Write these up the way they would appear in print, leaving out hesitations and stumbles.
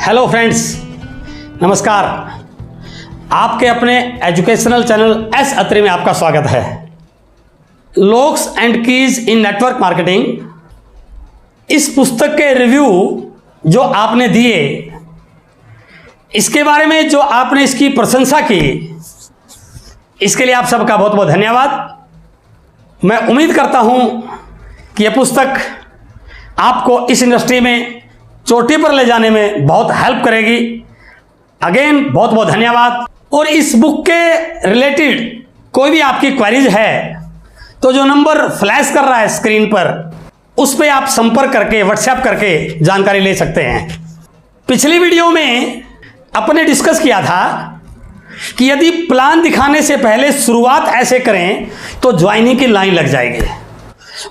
Hello friends, नमस्कार। आपके अपने एजुकेशनल चैनल एस अत्री में आपका स्वागत है। Locks and keys in network marketing, इस पुस्तक के रिव्यू जो आपने दिए, इसके बारे में जो आपने इसकी प्रशंसा की, इसके लिए आप सबका बहुत बहुत धन्यवाद। मैं उम्मीद करता हूं कि यह पुस्तक आपको इस इंडस्ट्री में चोटी पर ले जाने में बहुत हेल्प करेगी। अगेन बहुत बहुत धन्यवाद। और इस बुक के रिलेटेड कोई भी आपकी क्वेरीज है तो जो नंबर फ्लैश कर रहा है स्क्रीन पर, उस पर आप संपर्क करके व्हाट्सएप करके जानकारी ले सकते हैं। पिछली वीडियो में अपने डिस्कस किया था कि यदि प्लान दिखाने से पहले शुरुआत ऐसे करें तो ज्वाइनिंग की लाइन लग जाएगी।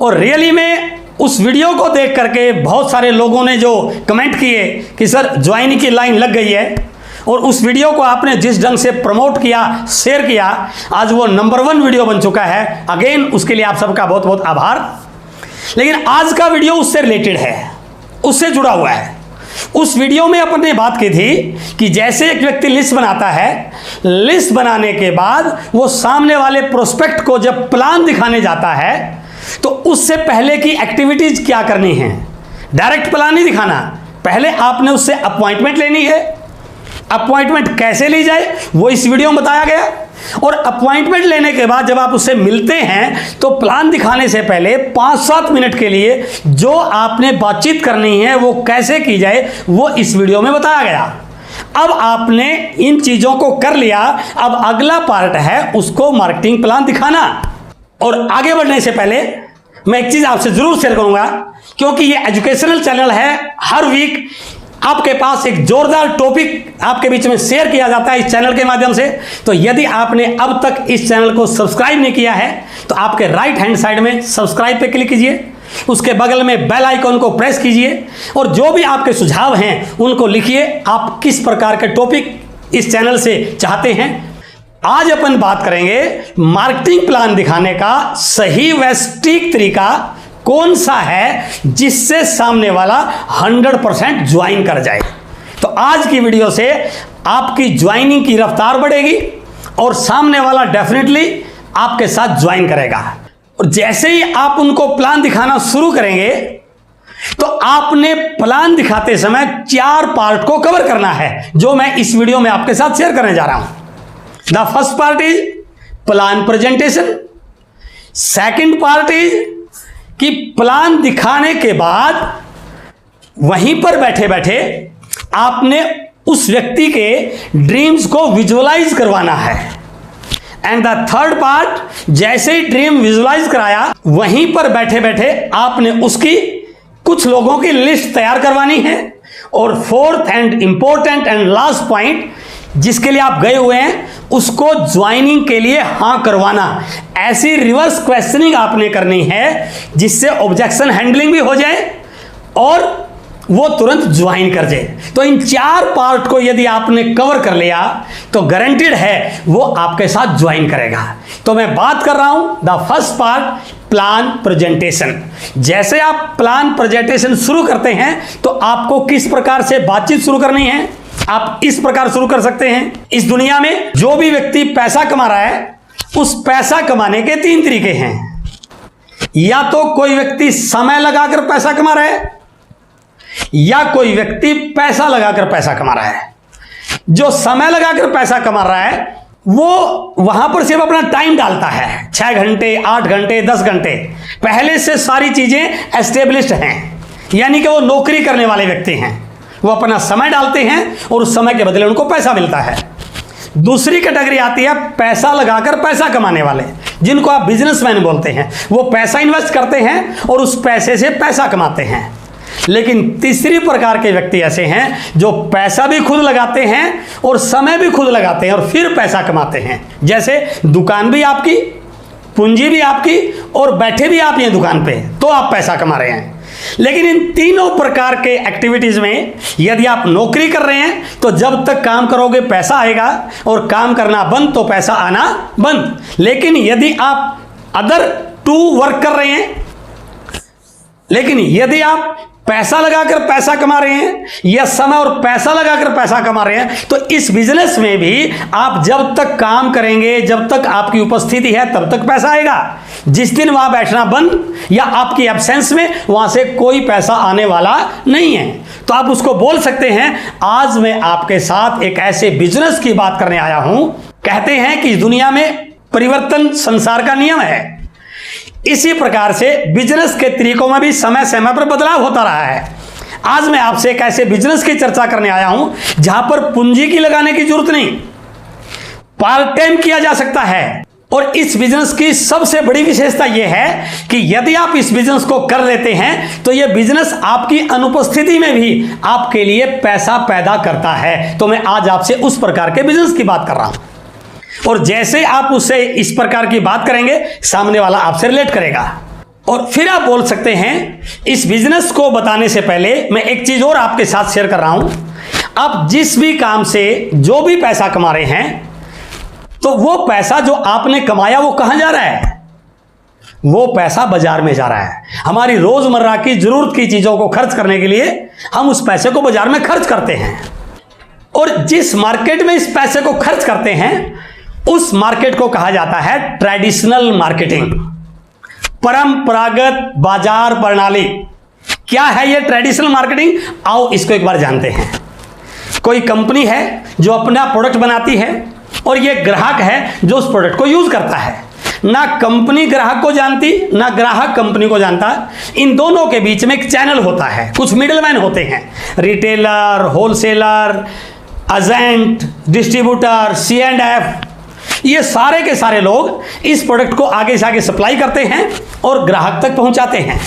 और रियली में उस वीडियो को देख करके बहुत सारे लोगों ने जो कमेंट किए कि सर ज्वाइनिंग की लाइन लग गई है, और उस वीडियो को आपने जिस ढंग से प्रमोट किया, शेयर किया, आज वो नंबर 1 वीडियो बन चुका है। अगेन उसके लिए आप सबका बहुत बहुत आभार। लेकिन आज का वीडियो उससे रिलेटेड है, उससे जुड़ा हुआ है। उस वीडियो में अपने बात की थी कि जैसे एक व्यक्ति लिस्ट बनाता है, लिस्ट बनाने के बाद वो सामने वाले प्रोस्पेक्ट को जब प्लान दिखाने जाता है तो उससे पहले की एक्टिविटीज क्या करनी है। डायरेक्ट प्लान नहीं दिखाना, पहले आपने उससे अपॉइंटमेंट लेनी है। अपॉइंटमेंट कैसे ली जाए वो इस वीडियो में बताया गया। और अपॉइंटमेंट लेने के बाद जब आप उससे मिलते हैं तो प्लान दिखाने से पहले 5-7 मिनट के लिए जो आपने बातचीत करनी है वो कैसे की जाए वो इस वीडियो में बताया गया। अब आपने इन चीजों को कर लिया, अब अगला पार्ट है उसको मार्केटिंग प्लान दिखाना। और आगे बढ़ने से पहले मैं एक चीज आपसे जरूर शेयर करूंगा, क्योंकि ये एजुकेशनल चैनल है। हर वीक आपके पास एक जोरदार टॉपिक आपके बीच में शेयर किया जाता है इस चैनल के माध्यम से। तो यदि आपने अब तक इस चैनल को सब्सक्राइब नहीं किया है तो आपके राइट हैंड साइड में सब्सक्राइब पे क्लिक कीजिए, उसके बगल में बेल आइकॉन को प्रेस कीजिए, और जो भी आपके सुझाव हैं उनको लिखिए। आप किस प्रकार के टॉपिक इस चैनल से चाहते हैं। आज अपन बात करेंगे मार्केटिंग प्लान दिखाने का सही व सटीक तरीका कौन सा है जिससे सामने वाला 100% ज्वाइन कर जाए। तो आज की वीडियो से आपकी ज्वाइनिंग की रफ्तार बढ़ेगी और सामने वाला डेफिनेटली आपके साथ ज्वाइन करेगा। और जैसे ही आप उनको प्लान दिखाना शुरू करेंगे तो आपने प्लान दिखाते समय 4 पार्ट को कवर करना है, जो मैं इस वीडियो में आपके साथ शेयर करने जा रहा हूं। The first part is plan presentation. Second part is कि प्लान दिखाने के बाद वहीं पर बैठे बैठे आपने उस व्यक्ति के ड्रीम्स को विजुअलाइज करवाना है। एंड द थर्ड पार्ट, जैसे ही ड्रीम विजुअलाइज कराया वहीं पर बैठे बैठे आपने उसकी कुछ लोगों की लिस्ट तैयार करवानी है। और fourth and important and last point, जिसके लिए आप गए हुए हैं उसको ज्वाइनिंग के लिए हां करवाना। ऐसी रिवर्स क्वेश्चनिंग आपने करनी है जिससे ऑब्जेक्शन हैंडलिंग भी हो जाए और वो तुरंत ज्वाइन कर जाए। तो इन 4 पार्ट को यदि आपने कवर कर लिया तो गारंटीड है वो आपके साथ ज्वाइन करेगा। तो मैं बात कर रहा हूं the first part, plan presentation. जैसे आप प्लान प्रेजेंटेशन शुरू करते हैं तो आपको किस प्रकार से बातचीत शुरू करनी है, आप इस प्रकार शुरू कर सकते हैं। इस दुनिया में जो भी व्यक्ति पैसा कमा रहा है, उस पैसा कमाने के 3 तरीके हैं। या तो कोई व्यक्ति समय लगाकर पैसा कमा रहा है, या कोई व्यक्ति पैसा लगाकर पैसा कमा रहा है। जो समय लगाकर पैसा कमा रहा है वो वहां पर सिर्फ अपना टाइम डालता है, 6 घंटे, 8 घंटे, 10 घंटे। पहले से सारी चीजें एस्टेब्लिश्ड हैं, यानी कि वो नौकरी करने वाले व्यक्ति हैं। वो अपना समय डालते हैं और उस समय के बदले उनको पैसा मिलता है। दूसरी कैटेगरी आती है पैसा लगाकर पैसा कमाने वाले, जिनको आप बिजनेसमैन बोलते हैं। वो पैसा इन्वेस्ट करते हैं और उस पैसे से पैसा कमाते हैं। लेकिन तीसरी प्रकार के व्यक्ति ऐसे हैं जो पैसा भी खुद लगाते हैं और समय भी खुद लगाते हैं और फिर पैसा कमाते हैं। जैसे दुकान भी आपकी, पूंजी भी आपकी और बैठे भी आप ये दुकान पे, तो आप पैसा कमा रहे हैं। लेकिन इन तीनों प्रकार के एक्टिविटीज में यदि आप नौकरी कर रहे हैं तो जब तक काम करोगे पैसा आएगा, और काम करना बंद तो पैसा आना बंद। लेकिन यदि आप अदर 2 वर्क कर रहे हैं, लेकिन यदि आप पैसा लगाकर पैसा कमा रहे हैं या समय और पैसा लगाकर पैसा कमा रहे हैं, तो इस बिजनेस में भी आप जब तक काम करेंगे, जब तक आपकी उपस्थिति है, तब तक पैसा आएगा। जिस दिन वहां बैठना बंद या आपकी एब्सेंस में, वहां से कोई पैसा आने वाला नहीं है। तो आप उसको बोल सकते हैं, आज मैं आपके साथ एक ऐसे बिजनेस की बात करने आया हूं। कहते हैं कि इस दुनिया में परिवर्तन संसार का नियम है। इसी प्रकार से बिजनेस के तरीकों में भी समय समय पर बदलाव होता रहा है। आज मैं आपसे एक ऐसे बिजनेस की चर्चा करने आया हूं जहां पर पूंजी की लगाने की जरूरत नहीं, पार्ट टाइम किया जा सकता है। और इस बिजनेस की सबसे बड़ी विशेषता यह है कि यदि आप इस बिजनेस को कर लेते हैं तो यह बिजनेस आपकी अनुपस्थिति में भी आपके लिए पैसा पैदा करता है। तो मैं आज आपसे उस प्रकार के बिजनेस की बात कर रहा हूं, और जैसे आप उससे इस प्रकार की बात करेंगे, सामने वाला आपसे रिलेट करेगा। और फिर आप बोल सकते हैं, इस बिजनेस को बताने से पहले मैं एक चीज और आपके साथ शेयर कर रहा हूं। आप जिस भी काम से जो भी पैसा कमा रहे हैं, तो वो पैसा जो आपने कमाया वो कहां जा रहा है? वो पैसा बाजार में जा रहा है। हमारी रोजमर्रा की जरूरत की चीजों को खर्च करने के लिए हम उस पैसे को बाजार में खर्च करते हैं, और जिस मार्केट में इस पैसे को खर्च करते हैं उस मार्केट को कहा जाता है ट्रेडिशनल मार्केटिंग, परंपरागत बाजार प्रणाली। क्या है यह ट्रेडिशनल मार्केटिंग? आओ इसको एक बार जानते हैं। कोई कंपनी है जो अपना प्रोडक्ट बनाती है और यह ग्राहक है जो उस प्रोडक्ट को यूज करता है। ना कंपनी ग्राहक को जानती, ना ग्राहक कंपनी को जानता। इन दोनों के बीच में एक चैनल होता है, कुछ मिडलमैन होते हैं, retailer, wholesaler, agent, distributor, C&F। ये सारे के सारे लोग इस प्रोडक्ट को आगे से आगे सप्लाई करते हैं और ग्राहक तक पहुंचाते हैं।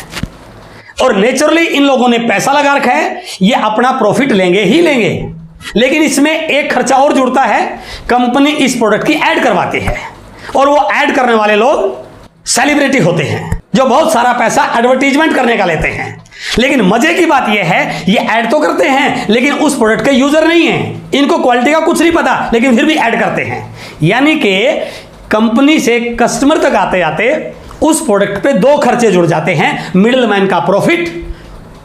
और नेचुरली इन लोगों ने पैसा लगा रखा है, ये अपना प्रॉफिट लेंगे ही लेंगे। लेकिन इसमें एक खर्चा और जुड़ता है, कंपनी इस प्रोडक्ट की ऐड करवाती है, और वो ऐड करने वाले लोग सेलिब्रिटी होते हैं जो बहुत सारा पैसा एडवर्टीजमेंट करने का लेते हैं। लेकिन मजे की बात यह है, ये ऐड तो करते हैं लेकिन उस प्रोडक्ट के यूजर नहीं है, इनको क्वालिटी का कुछ नहीं पता, लेकिन फिर भी ऐड करते हैं। यानी कि कंपनी से कस्टमर तक आते आते उस प्रोडक्ट पे दो खर्चे जुड़ जाते हैं, मिडिलमैन का प्रॉफिट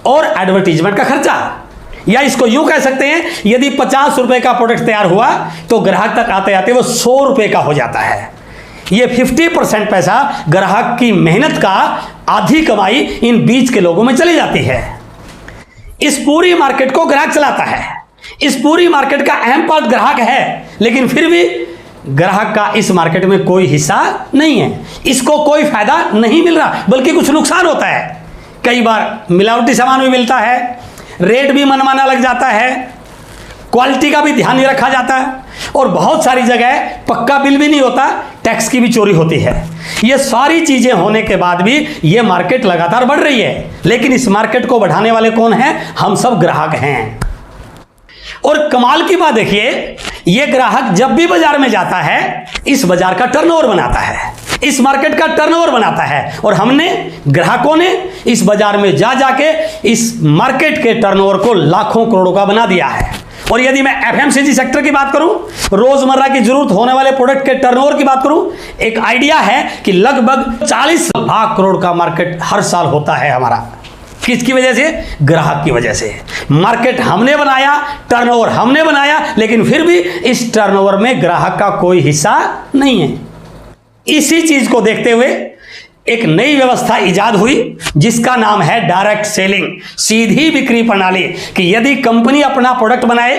और एडवर्टीजमेंट का खर्चा। या इसको यूं कह सकते हैं, यदि 50 रुपए का प्रोडक्ट तैयार हुआ तो ग्राहक तक आते आते वो 100 रुपए का हो जाता है। ये 50% पैसा ग्राहक की मेहनत का आधी कमाई इन बीच के लोगों में चली जाती है। इस पूरी मार्केट को ग्राहक चलाता है, इस पूरी मार्केट का अहम पार्ट ग्राहक है, लेकिन फिर भी ग्राहक का इस मार्केट में कोई हिस्सा नहीं है, इसको कोई फायदा नहीं मिल रहा, बल्कि कुछ नुकसान होता है। कई बार मिलावटी सामान भी मिलता है, रेट भी मनमाना लग जाता है, क्वालिटी का भी ध्यान नहीं रखा जाता है, और बहुत सारी जगह पक्का बिल भी नहीं होता, टैक्स की भी चोरी होती है। ये सारी चीजें होने के बाद भी ये मार्केट लगातार बढ़ रही है, लेकिन इस मार्केट को बढ़ाने वाले कौन हैं? हम सब ग्राहक हैं। और कमाल की बात देखिए, ये ग्राहक जब भी बाजार में जाता है, इस बाजार का टर्नओवर बनाता है, इस मार्केट का टर्नओवर बनाता है, और हमने ग्राहकों ने इस बाजार में जा जाके इस मार्केट के टर्नओवर को लाखों करोड़ों का बना दिया है। और यदि मैं FMCG सेक्टर की बात करूं, रोजमर्रा की जरूरत होने वाले प्रोडक्ट के टर्नओवर की बात करूं, एक आइडिया है कि लगभग 40 लाख करोड़ का मार्केट हर साल होता है हमारा। किसकी वजह से? ग्राहक की वजह से। मार्केट हमने बनाया, टर्नओवर हमने बनाया, लेकिन फिर भी इस टर्नओवर में ग्राहक का कोई हिस्सा नहीं है। इसी चीज को देखते हुए एक नई व्यवस्था इजाद हुई जिसका नाम है डायरेक्ट सेलिंग, सीधी बिक्री प्रणाली। कि यदि कंपनी अपना प्रोडक्ट बनाए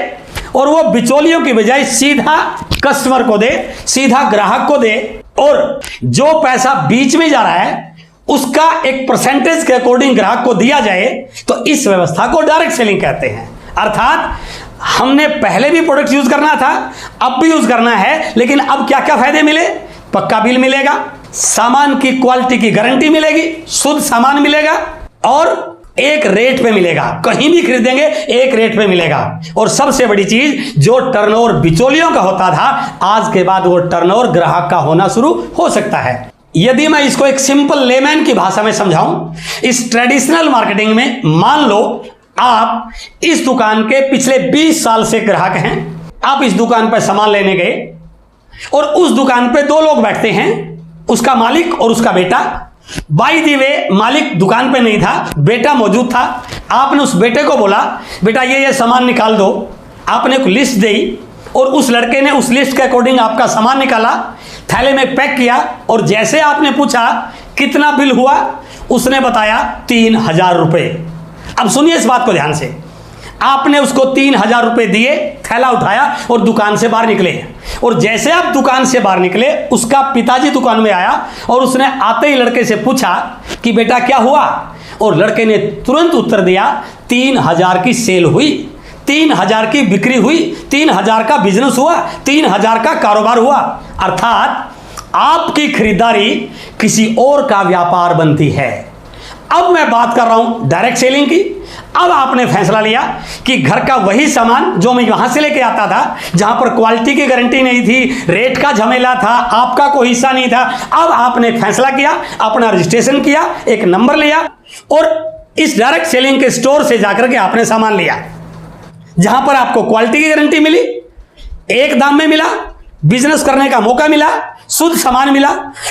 और वो बिचौलियों की बजाय सीधा कस्टमर को दे, सीधा ग्राहक को दे, और जो पैसा बीच में जा रहा है उसका एक परसेंटेज के अकॉर्डिंग ग्राहक को दिया जाए, तो इस व्यवस्था को डायरेक्ट सेलिंग कहते हैं। अर्थात हमने पहले भी प्रोडक्ट यूज करना था, अब भी यूज करना है, लेकिन अब क्या क्या फायदे मिले? पक्का बिल मिलेगा, सामान की क्वालिटी की गारंटी मिलेगी, शुद्ध सामान मिलेगा, और एक रेट पे मिलेगा। कहीं भी खरीदेंगे एक रेट पे मिलेगा। और सबसे बड़ी चीज, जो टर्नओवर बिचौलियों का होता था, आज के बाद वो टर्नओवर ग्राहक का होना शुरू हो सकता है। यदि मैं इसको एक सिंपल लेमैन की भाषा में समझाऊं, इस ट्रेडिशनल मार्केटिंग में मान लो आप इस दुकान के पिछले 20 साल से ग्राहक हैं। आप इस दुकान पर सामान लेने गए और उस दुकान पे दो लोग बैठते हैं, उसका मालिक और उसका बेटा। बाय द वे, मालिक दुकान पे नहीं था, बेटा मौजूद था। आपने उस बेटे को बोला बेटा ये सामान निकाल दो, आपने एक लिस्ट दी और उस लड़के ने उस लिस्ट के अकॉर्डिंग आपका सामान निकाला, थैले में पैक किया और जैसे आपने पूछा कितना बिल हुआ, उसने बताया 3,000 रुपये। अब सुनिए इस बात को ध्यान से, आपने उसको 3,000 रुपये दिए, थैला उठाया और दुकान से बाहर निकले। और जैसे आप दुकान से बाहर निकले, उसका पिताजी दुकान में आया और उसने आते ही लड़के से पूछा कि बेटा क्या हुआ, और लड़के ने तुरंत उत्तर दिया 3,000 की सेल हुई, 3,000 की बिक्री हुई, 3,000 का बिजनेस हुआ, 3,000 का कारोबार हुआ। अर्थात आपकी खरीदारी किसी और का व्यापार बनती है। अब मैं बात कर रहा हूं डायरेक्ट सेलिंग की। अब आपने फैसला लिया कि घर का वही सामान जो मैं वहां से लेके आता था, जहां पर क्वालिटी की गारंटी नहीं थी, रेट का झमेला था, आपका कोई हिस्सा नहीं था। अब आपने फैसला किया, अपना रजिस्ट्रेशन किया, एक नंबर लिया और इस डायरेक्ट सेलिंग के स्टोर से जाकर के आपने सामान लिया, जहां पर आपको क्वालिटी की गारंटी मिली, एक दाम में मिला, बिजनेस करने का मौका मिला, शुद्ध सामान मिला।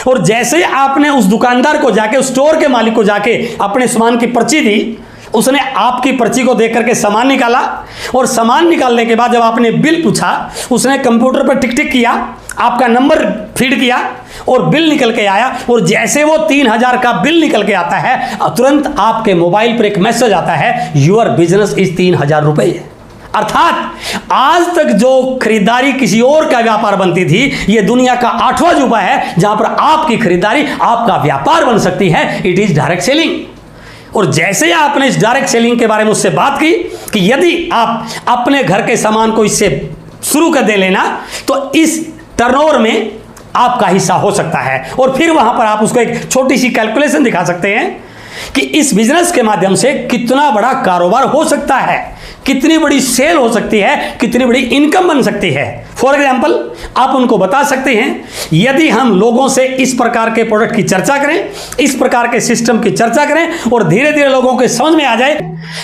और जैसे आपने उस दुकानदार को जाके, उस स्टोर के मालिक को जाके अपने सामान की पर्ची दी, उसने आपकी पर्ची को देख करके सामान निकाला और सामान निकालने के बाद जब आपने बिल पूछा, उसने कंप्यूटर पर टिक टिक किया, आपका नंबर फीड किया और बिल निकल के आया। और जैसे वो 3,000 का बिल निकल के आता है, तुरंत आपके मोबाइल पर एक मैसेज आता है, योर बिजनेस इज 3,000 रुपये। अर्थात आज तक जो खरीदारी किसी और का व्यापार बनती थी, यह दुनिया का 8वां अजूबा है जहां पर आपकी खरीदारी आपका व्यापार बन सकती है। It is direct selling. और जैसे आपने इस डायरेक्ट सेलिंग के बारे में उससे बात की कि यदि आप अपने घर के सामान को इससे शुरू कर दे लेना, तो इस टर्नओवर में आपका हिस्सा हो सकता है। और फिर वहां पर आप उसको एक छोटी सी कैलकुलेशन दिखा सकते हैं कि इस बिजनेस के माध्यम से कितना बड़ा कारोबार हो सकता है, कितनी बड़ी सेल हो सकती है, कितनी बड़ी इनकम बन सकती है। फॉर एग्जाम्पल, आप उनको बता सकते हैं, यदि हम लोगों से इस प्रकार के प्रोडक्ट की चर्चा करें, इस प्रकार के सिस्टम की चर्चा करें और धीरे धीरे लोगों के समझ में आ जाए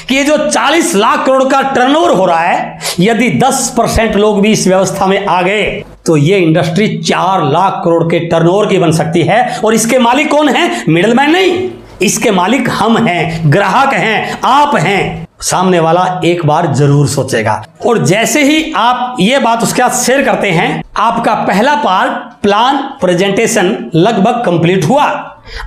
कि ये जो 40 लाख करोड़ का टर्नओवर हो रहा है, यदि 10% लोग भी इस व्यवस्था में आ गए तो ये इंडस्ट्री 4 लाख करोड़ के टर्नओवर की बन सकती है। और इसके मालिक कौन है? मिडलमैन नहीं, इसके मालिक हम हैं, ग्राहक हैं, आप हैं। सामने वाला एक बार जरूर सोचेगा। और जैसे ही आप ये बात उसके साथ शेयर करते हैं, आपका पहला पार्ट प्लान प्रेजेंटेशन लगभग कंप्लीट हुआ।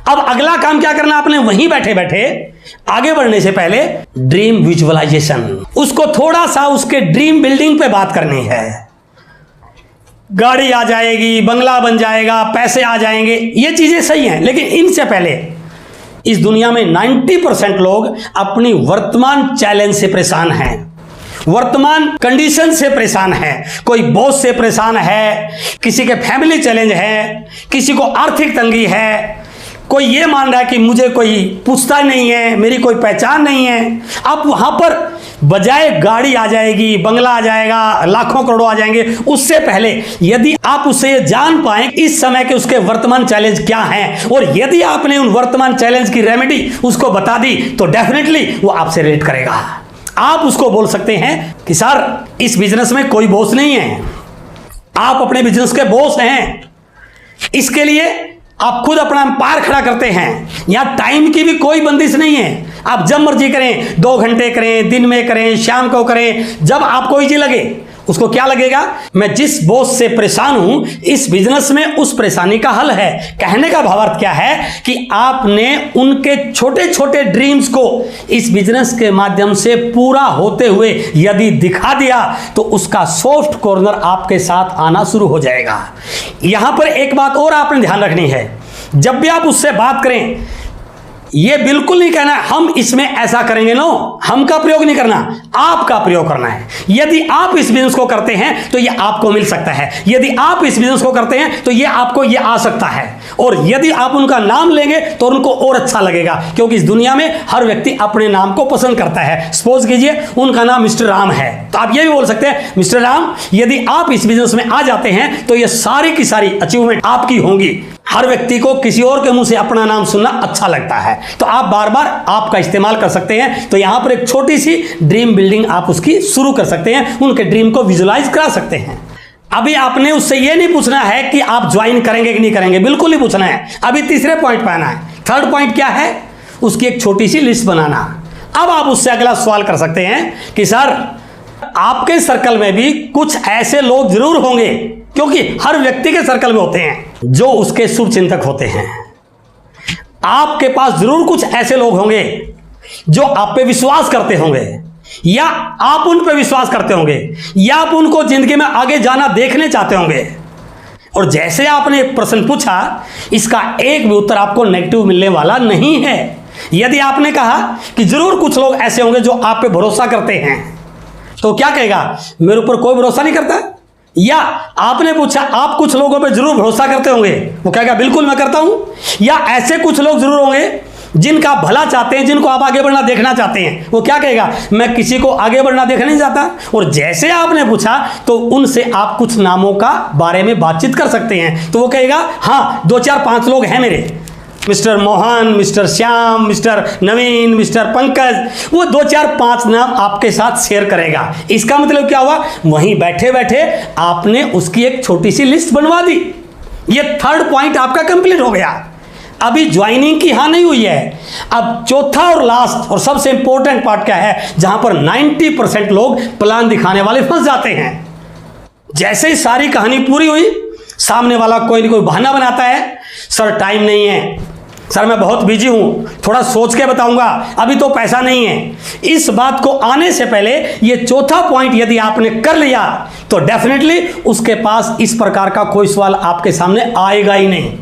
अब अगला काम क्या करना आपने? वहीं बैठे बैठे आगे बढ़ने से पहले ड्रीम विजुअलाइजेशन, उसको थोड़ा सा उसके ड्रीम बिल्डिंग पे बात करनी है। गाड़ी आ जाएगी, बंगला बन जाएगा, पैसे आ जाएंगे, ये चीजें सही हैं, लेकिन इनसे पहले इस दुनिया में 90% लोग अपनी वर्तमान चैलेंज से परेशान हैं, वर्तमान कंडीशन से परेशान है। कोई बॉस से परेशान है, किसी के फैमिली चैलेंज है, किसी को आर्थिक तंगी है, कोई ये मान रहा है कि मुझे कोई पूछता नहीं है, मेरी कोई पहचान नहीं है। अब वहां पर बजाय गाड़ी आ जाएगी, बंगला आ जाएगा, लाखों करोड़ों आ जाएंगे, उससे पहले यदि आप उससे ये जान पाएं इस समय के उसके वर्तमान चैलेंज क्या हैं, और यदि आपने उन वर्तमान चैलेंज की रेमेडी उसको बता दी, तो डेफिनेटली वो आपसे रिलेट करेगा। आप उसको बोल सकते हैं कि सर, इस बिजनेस में कोई बॉस नहीं है, आप अपने बिजनेस के बॉस हैं। इसके लिए आप खुद अपना एम्पायर खड़ा करते हैं। यहां टाइम की भी कोई बंदिश नहीं है, आप जब मर्जी करें, 2 घंटे करें, दिन में करें, शाम को करें, जब आपको इजी लगे। उसको क्या लगेगा? मैं जिस बॉस से परेशान हूं, इस बिजनेस में उस परेशानी का हल है। कहने का भावार्थ क्या है कि आपने उनके छोटे छोटे ड्रीम्स को इस बिजनेस के माध्यम से पूरा होते हुए यदि दिखा दिया, तो उसका सॉफ्ट कॉर्नर आपके साथ आना शुरू हो जाएगा। यहां पर एक बात और आपने ध्यान रखनी है, जब भी आप उससे बात करें, ये बिल्कुल नहीं कहना है हम इसमें ऐसा करेंगे, नो, हम का प्रयोग नहीं करना, आपका प्रयोग करना है। यदि आप इस बिजनेस को करते हैं तो ये आपको मिल सकता है, यदि आप इस बिजनेस को करते हैं तो ये आपको ये आ सकता है। और यदि आप उनका नाम लेंगे तो उनको और अच्छा लगेगा, क्योंकि इस दुनिया में हर व्यक्ति अपने नाम को पसंद करता है। सपोज कीजिए उनका नाम मिस्टर राम है, तो आप ये भी बोल सकते हैं, मिस्टर राम, यदि आप इस बिजनेस में आ जाते हैं तो ये सारी की सारी अचीवमेंट आपकी होंगी। हर व्यक्ति को किसी और के मुंह से अपना नाम सुनना अच्छा लगता है, तो आप बार बार आपका इस्तेमाल कर सकते हैं। तो यहां पर एक छोटी सी ड्रीम बिल्डिंग आप उसकी शुरू कर सकते हैं, उनके ड्रीम को विजुलाइज करा सकते हैं। अभी आपने उससे यह नहीं पूछना है कि आप ज्वाइन करेंगे कि नहीं करेंगे, बिल्कुल नहीं पूछना है। अभी तीसरे पॉइंट पे आना है। थर्ड पॉइंट क्या है? उसकी एक छोटी सी लिस्ट बनाना। अब आप उससे अगला सवाल कर सकते हैं कि सर आपके सर्कल में भी कुछ ऐसे लोग जरूर होंगे, क्योंकि हर व्यक्ति के सर्कल में होते हैं जो उसके शुभ चिंतक होते हैं। आपके पास जरूर कुछ ऐसे लोग होंगे जो आप पे विश्वास करते होंगे, या आप उन पे विश्वास करते होंगे, या आप उनको जिंदगी में आगे जाना देखने चाहते होंगे। और जैसे आपने एक प्रश्न पूछा, इसका एक भी उत्तर आपको नेगेटिव मिलने वाला नहीं है। यदि आपने कहा कि जरूर कुछ लोग ऐसे होंगे जो आप पे भरोसा करते हैं, तो क्या कहेगा, मेरे ऊपर कोई भरोसा नहीं करता। या आपने पूछा आप कुछ लोगों पे जरूर भरोसा करते होंगे, वो कहेगा बिल्कुल मैं करता हूं। या ऐसे कुछ लोग जरूर होंगे जिनका भला चाहते हैं, जिनको आप आगे बढ़ना देखना चाहते हैं, वो क्या कहेगा, मैं किसी को आगे बढ़ना देखना नहीं चाहता। और जैसे आपने पूछा तो उनसे आप कुछ नामों का बारे में बातचीत कर सकते हैं, तो वो कहेगा हाँ 2 4 5 लोग हैं मेरे, mister Mohan, mister Shyam, mister Naveen, mister Pankaj, वो 2 4 5 नाम आपके साथ शेयर करेगा। इसका मतलब क्या हुआ, वहीं बैठे बैठे आपने उसकी एक छोटी सी लिस्ट बनवा दी। ये 3rd पॉइंट आपका कंप्लीट हो गया। अभी ज्वाइनिंग की हाँ नहीं हुई है। अब चौथा और लास्ट और सबसे इंपॉर्टेंट पार्ट क्या है, जहां पर 90% लोग प्लान दिखाने वाले फंस जाते हैं। जैसे ही सारी कहानी पूरी हुई, सामने वाला कोई ना कोई बहाना बनाता है, सर टाइम नहीं है, सर मैं बहुत बिजी हूं, थोड़ा सोच के बताऊंगा, अभी तो पैसा नहीं है। इस बात को आने से पहले ये चौथा पॉइंट यदि आपने कर लिया तो डेफिनेटली उसके पास इस प्रकार का कोई सवाल आपके सामने आएगा ही नहीं।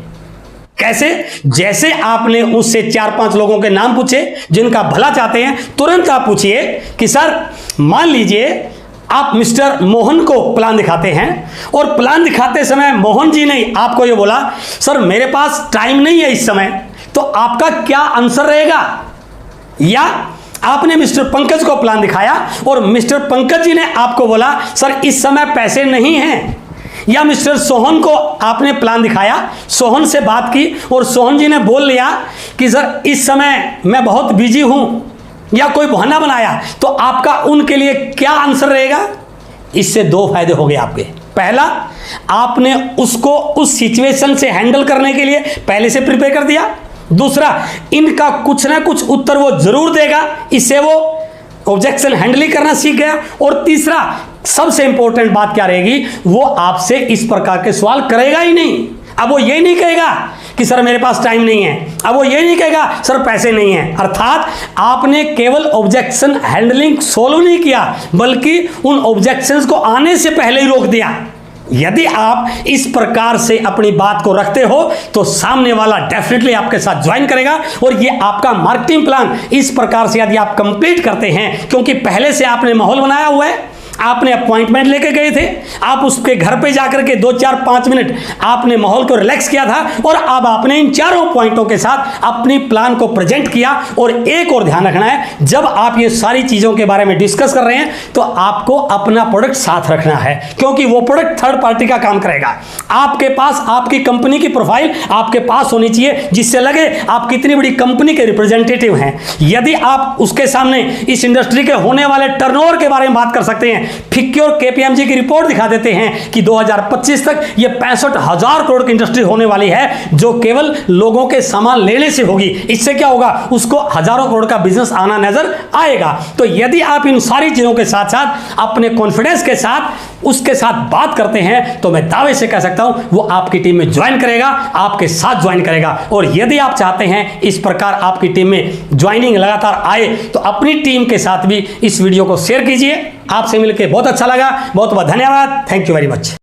कैसे, जैसे आपने उससे 4-5 लोगों के नाम पूछे जिनका भला चाहते हैं, तुरंत आप पूछिए कि सर मान लीजिए आप मिस्टर मोहन को प्लान दिखाते हैं, और प्लान दिखाते समय मोहन जी ने आपको ये बोला सर मेरे पास टाइम नहीं है इस समय, तो आपका क्या आंसर रहेगा। या आपने मिस्टर पंकज को प्लान दिखाया और मिस्टर पंकज जी ने आपको बोला सर इस समय पैसे नहीं हैं। या मिस्टर सोहन को आपने प्लान दिखाया, सोहन से बात की और सोहन जी ने बोल लिया कि सर इस समय मैं बहुत बिजी हूं, या कोई बहाना बनाया, तो आपका उनके लिए क्या आंसर रहेगा। इससे 2 फायदे हो गए आपके। पहला, आपने उसको उस सिचुएशन से हैंडल करने के लिए पहले से प्रिपेयर कर दिया। दूसरा, इनका कुछ ना कुछ उत्तर वो जरूर देगा, इससे वो ऑब्जेक्शन हैंडलिंग करना सीख गया। और तीसरा, सबसे इंपॉर्टेंट बात क्या रहेगी, वो आपसे इस प्रकार के सवाल करेगा ही नहीं। अब वो ये नहीं कहेगा कि सर मेरे पास टाइम नहीं है, अब वो ये नहीं कहेगा सर पैसे नहीं है। अर्थात आपने केवल ऑब्जेक्शन हैंडलिंग सोल्व नहीं किया, बल्कि उन ऑब्जेक्शंस को आने से पहले ही रोक दिया। यदि आप इस प्रकार से अपनी बात को रखते हो तो सामने वाला डेफिनेटली आपके साथ ज्वाइन करेगा। और ये आपका मार्केटिंग प्लान इस प्रकार से यदि आप कंप्लीट करते हैं, क्योंकि पहले से आपने माहौल बनाया हुआ है, आपने अपॉइंटमेंट लेके गए थे, आप उसके घर पे जाकर के 2 4 5 मिनट आपने माहौल को रिलैक्स किया था, और अब आपने इन 4 पॉइंटों के साथ अपनी प्लान को प्रेजेंट किया। और एक और ध्यान रखना है, जब आप ये सारी चीजों के बारे में डिस्कस कर रहे हैं तो आपको अपना प्रोडक्ट साथ रखना है, क्योंकि वो प्रोडक्ट 3rd पार्टी का काम करेगा। आपके पास आपकी कंपनी की प्रोफाइल आपके पास होनी चाहिए, जिससे लगे आप कितनी बड़ी कंपनी के रिप्रेजेंटेटिव हैं। यदि आप उसके सामने इस इंडस्ट्री के होने वाले टर्नओवर के बारे में बात कर सकते हैं, फिक्की और केपीएमजी की रिपोर्ट दिखा देते हैं कि 2025 तक ये 65,000 करोड़ की इंडस्ट्री होने वाली है, जो केवल लोगों के सामान लेने से होगी। इससे क्या होगा, उसको हजारों करोड़ का बिजनेस आना नजर आएगा। तो यदि आप इन सारी चीजों के साथ साथ अपने कॉन्फिडेंस के साथ उसके साथ बात करते हैं, तो मैं दावे से कह सकता हूं वो आपकी टीम में ज्वाइन करेगा, आपके साथ ज्वाइन करेगा। और यदि आप चाहते हैं इस प्रकार आपकी टीम में ज्वाइनिंग लगातार आए, तो अपनी टीम के साथ भी इस वीडियो को शेयर कीजिए। आपसे मिलकर बहुत अच्छा लगा, बहुत बहुत धन्यवाद। Thank you very much.